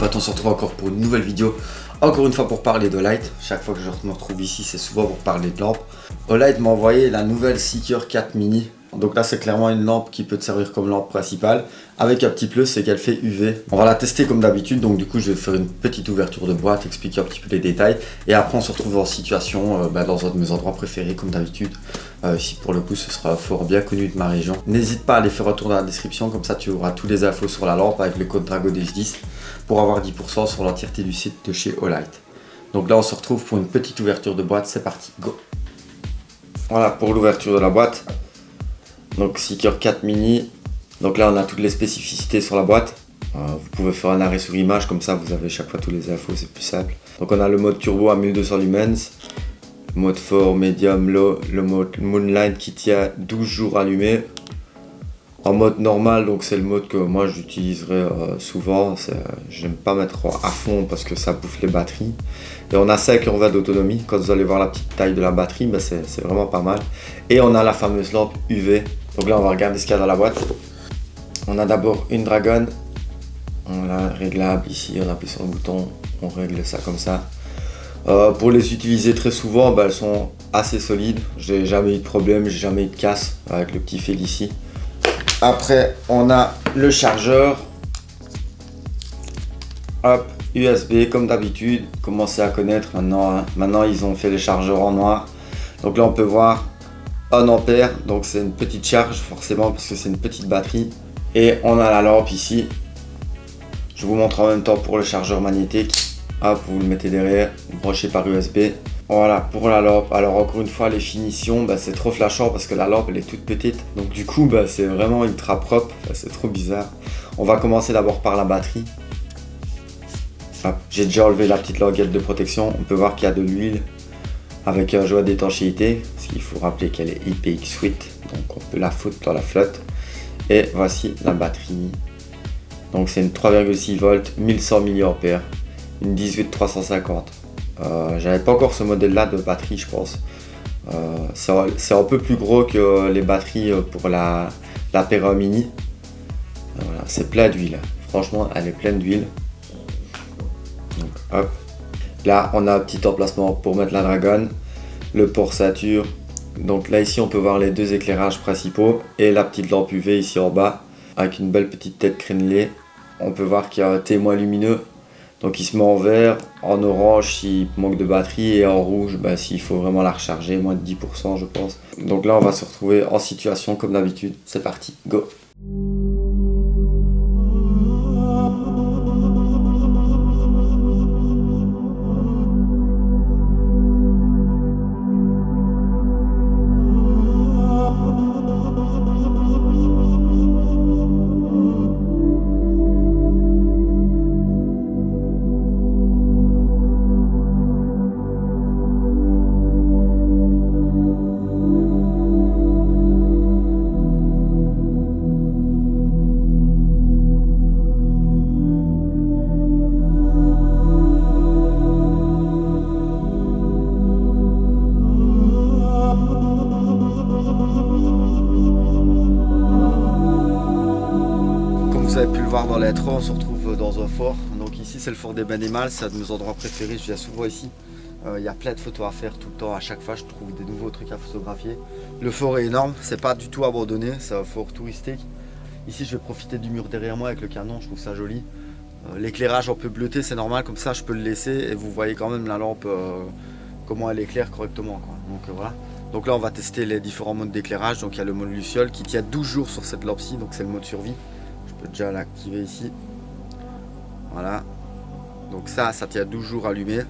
potes, on se retrouve encore pour une nouvelle vidéo. Encore une fois pour parler d'Olight. Chaque fois que je me retrouve ici, c'est souvent pour parler de lampe. Olight m'a envoyé la nouvelle Seeker 4 Mini. Donc là, c'est clairement une lampe qui peut te servir comme lampe principale. Avec un petit plus, c'est qu'elle fait UV. On va la tester comme d'habitude. Donc du coup, je vais faire une petite ouverture de boîte, expliquer un petit peu les détails. Et après, on se retrouve en situation dans un de mes endroits préférés, comme d'habitude. Ici, pour le coup, ce sera fort bien connu de ma région. N'hésite pas à aller faire un tour dans la description. Comme ça, tu auras tous les infos sur la lampe avec le code DRAGODES10 pour avoir 10% sur l'entièreté du site de chez Olight. Donc là, on se retrouve pour une petite ouverture de boîte. C'est parti, go! Voilà pour l'ouverture de la boîte. Donc Seeker 4 Mini. Donc là on a toutes les spécificités sur la boîte. Vous pouvez faire un arrêt sur image, comme ça vous avez chaque fois toutes les infos, c'est plus simple. Donc on a le mode turbo à 1200 lumens, le mode fort, medium, low, le mode Moonline qui tient 12 jours allumé. En mode normal, donc c'est le mode que moi j'utiliserai souvent. J'aime pas mettre à fond parce que ça bouffe les batteries. Et on a 5h20 d'autonomie. Quand vous allez voir la petite taille de la batterie, ben c'est vraiment pas mal. Et on a la fameuse lampe UV. Donc là on va regarder ce qu'il y a dans la boîte. On a d'abord une Dragon. On l'a réglable ici, on appuie sur le bouton, on règle ça comme ça. Pour les utiliser très souvent, ben, elles sont assez solides. J'ai jamais eu de problème, j'ai jamais eu de casse avec le petit fil ici. Après, on a le chargeur. Hop, USB comme d'habitude. Commencez à connaître maintenant. Hein. Maintenant, ils ont fait les chargeurs en noir. Donc là, on peut voir 1 ampère. Donc c'est une petite charge forcément parce que c'est une petite batterie. Et on a la lampe ici. Je vous montre en même temps pour le chargeur magnétique. Hop, vous le mettez derrière, branché par USB. Voilà pour la lampe. Alors encore une fois, les finitions, bah, c'est trop flashant parce que la lampe elle est toute petite. Donc du coup, bah, c'est vraiment ultra propre. Enfin, c'est trop bizarre. On va commencer d'abord par la batterie. J'ai déjà enlevé la petite languette de protection. On peut voir qu'il y a de l'huile avec un joint d'étanchéité. Parce qu'il faut rappeler qu'elle est IPX8. Donc on peut la foutre dans la flotte. Et voici la batterie. Donc c'est une 3,6 volts, 1100 mAh. Une 18350. J'avais pas encore ce modèle là de batterie, je pense. C'est un peu plus gros que les batteries pour la Pera Mini. Voilà, c'est plein d'huile. Franchement, elle est pleine d'huile. Donc hop. Là, on a un petit emplacement pour mettre la Dragon, le port ceinture. Donc là, ici, on peut voir les deux éclairages principaux et la petite lampe UV ici en bas avec une belle petite tête crénelée. On peut voir qu'il y a un témoin lumineux. Donc il se met en vert, en orange s'il manque de batterie et en rouge bah, s'il faut vraiment la recharger, moins de 10% je pense. Donc là on va se retrouver en situation comme d'habitude. C'est parti, go! Vous avez pu le voir dans l'intro, on se retrouve dans un fort. Donc ici c'est le fort des Bains des Mâles, c'est un de mes endroits préférés, je viens souvent ici. Il y a plein de photos à faire tout le temps, à chaque fois je trouve des nouveaux trucs à photographier. Le fort est énorme, c'est pas du tout abandonné, c'est un fort touristique. Ici je vais profiter du mur derrière moi avec le canon, je trouve ça joli. L'éclairage un peu bleuté c'est normal, comme ça je peux le laisser et vous voyez quand même la lampe, comment elle éclaire correctement, quoi. Donc voilà. Donc là on va tester les différents modes d'éclairage. Donc il y a le mode Luciole qui tient 12 jours sur cette lampe-ci, donc c'est le mode survie. Je peux déjà l'activer ici. Voilà. Donc ça tient 12 jours allumé.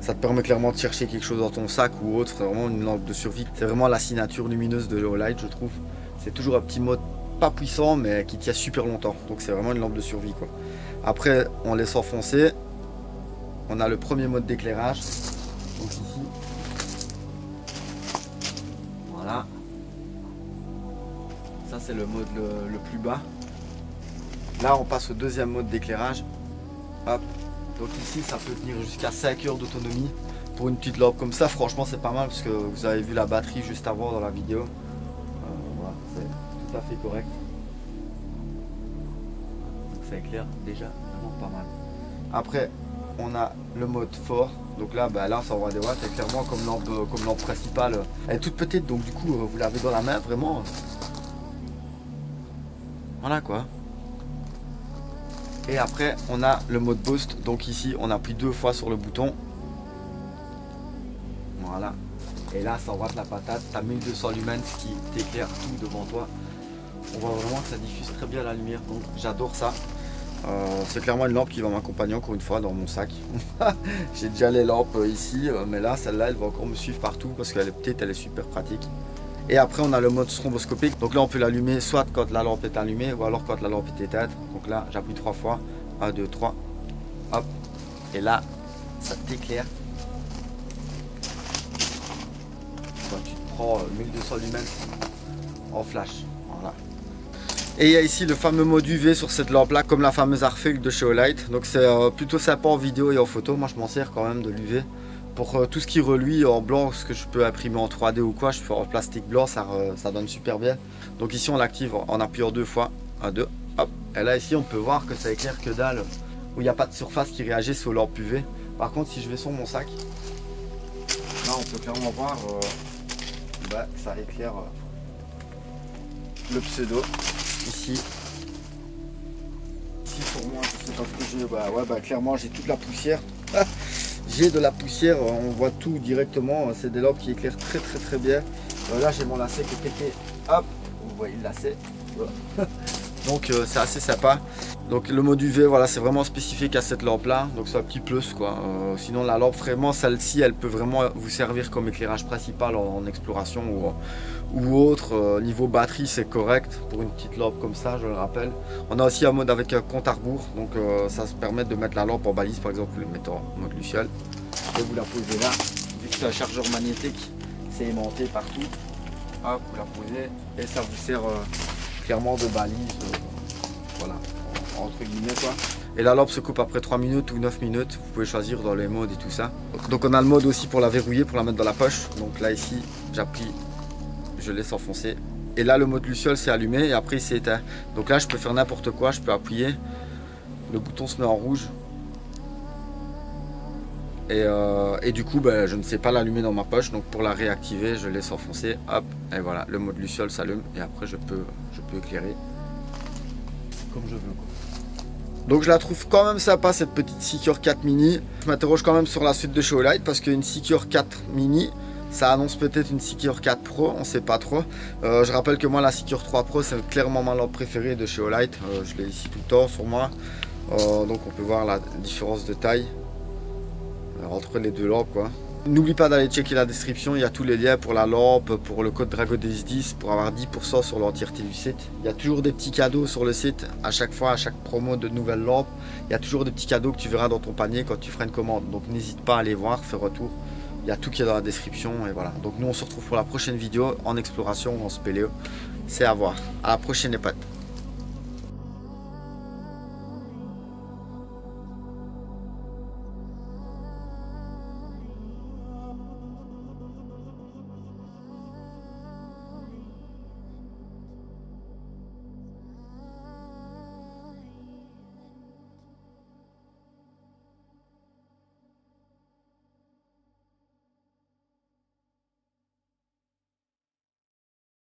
Ça te permet clairement de chercher quelque chose dans ton sac ou autre. C'est vraiment une lampe de survie. C'est vraiment la signature lumineuse de Olight, je trouve. C'est toujours un petit mode pas puissant mais qui tient super longtemps. Donc c'est vraiment une lampe de survie, quoi. Après on laisse enfoncer. On a le premier mode d'éclairage. Donc ici. Voilà. Ça c'est le mode le plus bas. Là on passe au deuxième mode d'éclairage. Hop. Donc ici ça peut tenir jusqu'à 5 heures d'autonomie. Pour une petite lampe comme ça, franchement c'est pas mal parce que vous avez vu la batterie juste avant dans la vidéo. Voilà, c'est tout à fait correct. Donc ça éclaire déjà vraiment pas mal. Après, on a le mode fort. Donc là, là, ça envoie des watts. Et clairement, comme lampe principale, elle est toute petite. Donc du coup, vous l'avez dans la main, vraiment. Voilà quoi. Et après, on a le mode boost. Donc ici, on appuie 2 fois sur le bouton. Voilà. Et là, ça envoie de la patate. Tu as 1200 lumens qui t'éclaire tout devant toi. On voit vraiment que ça diffuse très bien la lumière. Donc j'adore ça. C'est clairement une lampe qui va m'accompagner encore une fois dans mon sac. J'ai déjà les lampes ici, mais là celle-là elle va encore me suivre partout parce qu'elle est petite, elle est super pratique. Et après on a le mode stromboscopique, donc là on peut l'allumer soit quand la lampe est allumée ou alors quand la lampe est éteinte. Donc là j'appuie 3 fois, 1, 2, 3, hop, et là ça t'éclaire. Quand tu te prends 1200 lumens en flash, voilà. Et il y a ici le fameux mode UV sur cette lampe là, comme la fameuse Arfel de chez Olight. Donc c'est plutôt sympa en vidéo et en photo. Moi je m'en sers quand même de l'UV pour tout ce qui reluit en blanc, ce que je peux imprimer en 3D ou quoi, je fais en plastique blanc, ça donne super bien. Donc ici on l'active en appuyant 2 fois, 1, 2, hop. Et là ici on peut voir que ça éclaire que dalle, où il n'y a pas de surface qui réagisse aux lampes UV. Par contre si je vais sur mon sac, là on peut clairement voir que ça éclaire le pseudo. Ici pour moi, je sais pas ce que j'ai. Clairement j'ai toute la poussière. J'ai de la poussière, on voit tout directement. C'est des lampes qui éclairent très bien. Là j'ai mon lacet qui est pété. Hop, vous voyez le lacet. Donc c'est assez sympa. Donc le mode UV, voilà, c'est vraiment spécifique à cette lampe là. Donc c'est un petit plus quoi. Sinon la lampe vraiment, celle-ci, elle peut vraiment vous servir comme éclairage principal en exploration ou autre. Niveau batterie, c'est correct pour une petite lampe comme ça, je le rappelle. On a aussi un mode avec un compte à rebours. Donc ça se permet de mettre la lampe en balise, par exemple, vous le mettez en mode luciole. Et vous la posez là. Vu que c'est un chargeur magnétique, c'est aimanté partout. Hop, vous la posez et ça vous sert clairement de balise. Voilà, entre guillemets quoi. Et la lampe se coupe après 3 minutes ou 9 minutes. Vous pouvez choisir dans les modes et tout ça. Donc on a le mode aussi pour la verrouiller, pour la mettre dans la poche. Donc là ici, j'appuie, je laisse enfoncer. Et là le mode luciole c'est allumé et après il s'est éteint. Donc là je peux faire n'importe quoi, je peux appuyer. Le bouton se met en rouge. Et du coup je ne sais pas l'allumer dans ma poche. Donc pour la réactiver, je laisse enfoncer. Hop, et voilà, le mode luciole s'allume. Et après je peux éclairer comme je veux quoi. Donc je la trouve quand même sympa cette petite Seeker 4 mini. Je m'interroge quand même sur la suite de chez Olight parce qu'une Seeker 4 mini, ça annonce peut-être une Seeker 4 Pro, on sait pas trop. Je rappelle que moi la Seeker 3 Pro c'est clairement ma lampe préférée de chez Olight. Je l'ai ici tout le temps sur moi. Donc on peut voir la différence de taille entre les deux lampes quoi. N'oublie pas d'aller checker la description, il y a tous les liens pour la lampe, pour le code DragoDays10 pour avoir 10% sur l'entièreté du site. Il y a toujours des petits cadeaux sur le site, à chaque fois, à chaque promo de nouvelles lampes. Il y a toujours des petits cadeaux que tu verras dans ton panier quand tu feras une commande. Donc n'hésite pas à aller voir, fais retour. Il y a tout qui est dans la description et voilà. Donc nous on se retrouve pour la prochaine vidéo en exploration ou en spéléo. C'est à voir. À la prochaine les potes.